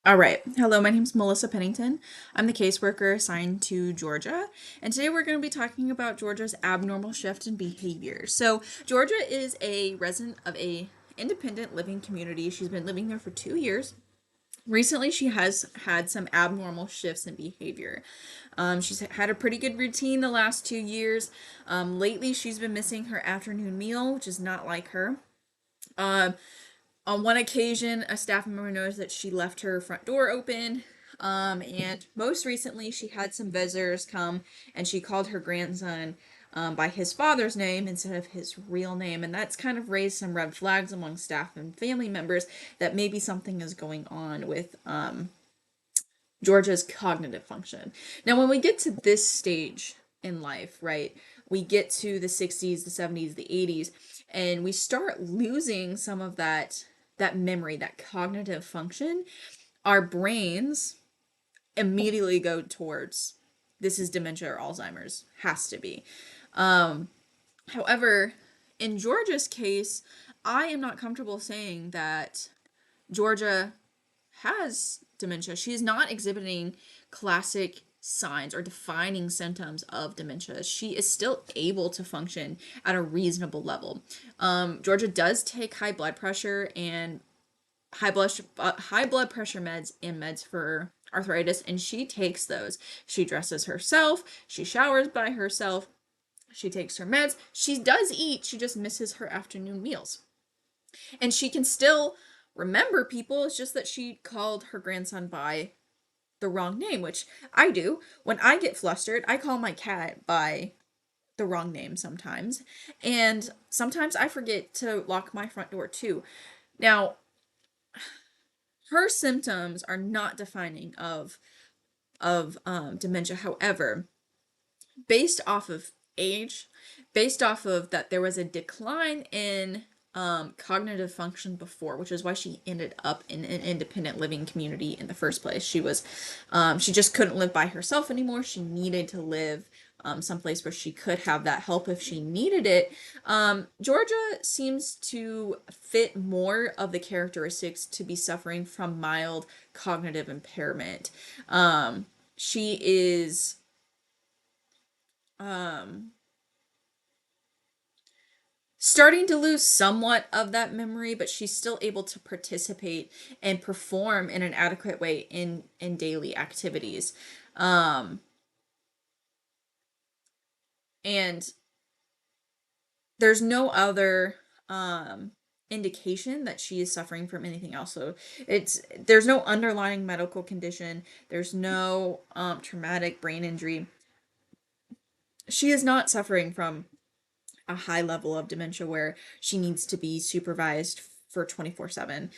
All right. Hello, my name is Melissa Pennington. I'm the caseworker assigned to Georgia, and today we're going to be talking about Georgia's abnormal shift in behavior. So, Georgia is a resident of a independent living community. She's been living there for 2 years. Recently, she has had some abnormal shifts in behavior. She's had a pretty good routine the last 2 years. Lately, she's been missing her afternoon meal, which is not like her. Um, on one occasion, a staff member noticed that she left her front door open. And most recently, she had some visitors come and she called her grandson by his father's name instead of his real name. And that's kind of raised some red flags among staff and family members that maybe something is going on with Georgia's cognitive function. Now, when we get to this stage in life, right, we get to the 60s, the 70s, the 80s, and we start losing some of that memory, that cognitive function. Our brains immediately go towards this is dementia or Alzheimer's, has to be. However, in Georgia's case, I am not comfortable saying that Georgia has dementia. She is not exhibiting classic signs or defining symptoms of dementia. She is still able to function at a reasonable level. Georgia does take high blood pressure and high blood pressure meds and meds for arthritis, and she takes those. She dresses herself. She showers by herself. She takes her meds. She does eat. She just misses her afternoon meals. And she can still remember people. It's just that she called her grandson by the wrong name, which I do. When I get flustered, I call my cat by the wrong name sometimes. And sometimes I forget to lock my front door too. Now, her symptoms are not defining of dementia. However, based off of age, based off of that there was a decline in cognitive function before, which is why she ended up in an independent living community in the first place. She just couldn't live by herself anymore. She needed to live someplace where she could have that help if she needed it. Georgia seems to fit more of the characteristics to be suffering from mild cognitive impairment. She is um, starting to lose somewhat of that memory, but she's still able to participate and perform in an adequate way in daily activities. Um, and there's no other indication that she is suffering from anything else. So there's no underlying medical condition. There's no traumatic brain injury. She is not suffering from a high level of dementia where she needs to be supervised for 24/7.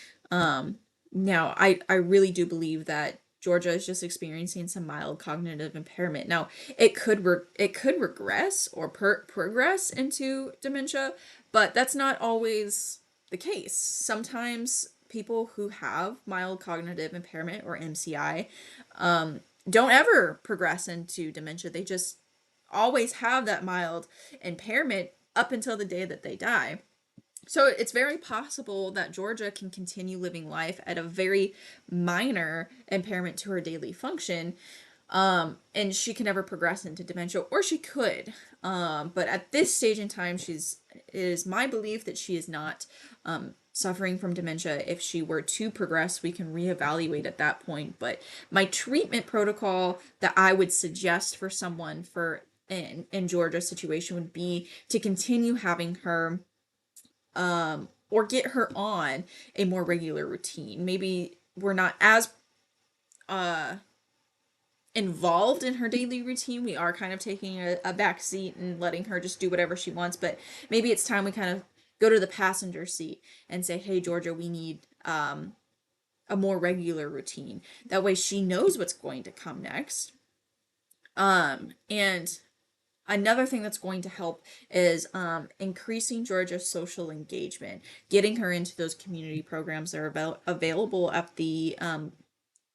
Now, I really do believe that Georgia is just experiencing some mild cognitive impairment. Now, it could regress or progress into dementia, but that's not always the case. Sometimes people who have mild cognitive impairment or MCI don't ever progress into dementia. They just always have that mild impairment up until the day that they die. So it's very possible that Georgia can continue living life at a very minor impairment to her daily function, and she can never progress into dementia, or she could. But at this stage in time, it is my belief that she is not suffering from dementia. If she were to progress, we can reevaluate at that point. But my treatment protocol that I would suggest for someone in Georgia's situation would be to continue having her or get her on a more regular routine. Maybe we're not as uh involved in her daily routine. We are kind of taking a back seat and letting her just do whatever she wants, but maybe it's time we kind of go to the passenger seat and say, hey Georgia, we need a more regular routine. That way she knows what's going to come next. And another thing that's going to help is increasing Georgia's social engagement, getting her into those community programs that are available at the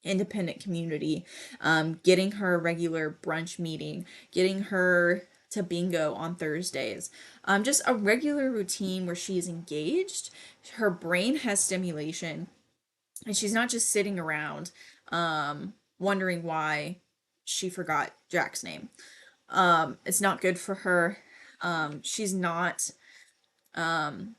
independent community, getting her a regular brunch meeting, getting her to bingo on Thursdays. Just a regular routine where she is engaged, her brain has stimulation, And she's not just sitting around wondering why she forgot Jack's name. It's not good for her. She's not um,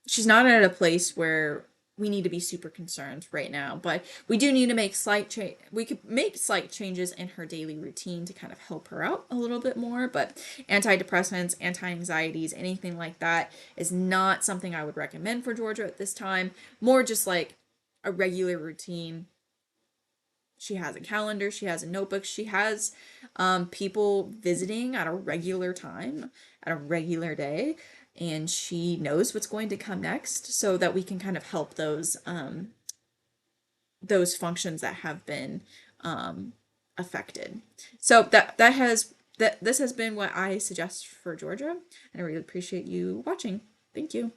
she's not at a place where we need to be super concerned right now, but we do need to make slight change. We could make slight changes in her daily routine to kind of help her out a little bit more. But antidepressants, anti-anxieties, anything like that is not something I would recommend for Georgia at this time. More just like a regular routine. She has a calendar, she has a notebook, she has people visiting at a regular time, at a regular day, and she knows what's going to come next so that we can kind of help those functions that have been affected. So that this has been what I suggest for Georgia, and I really appreciate you watching. Thank you.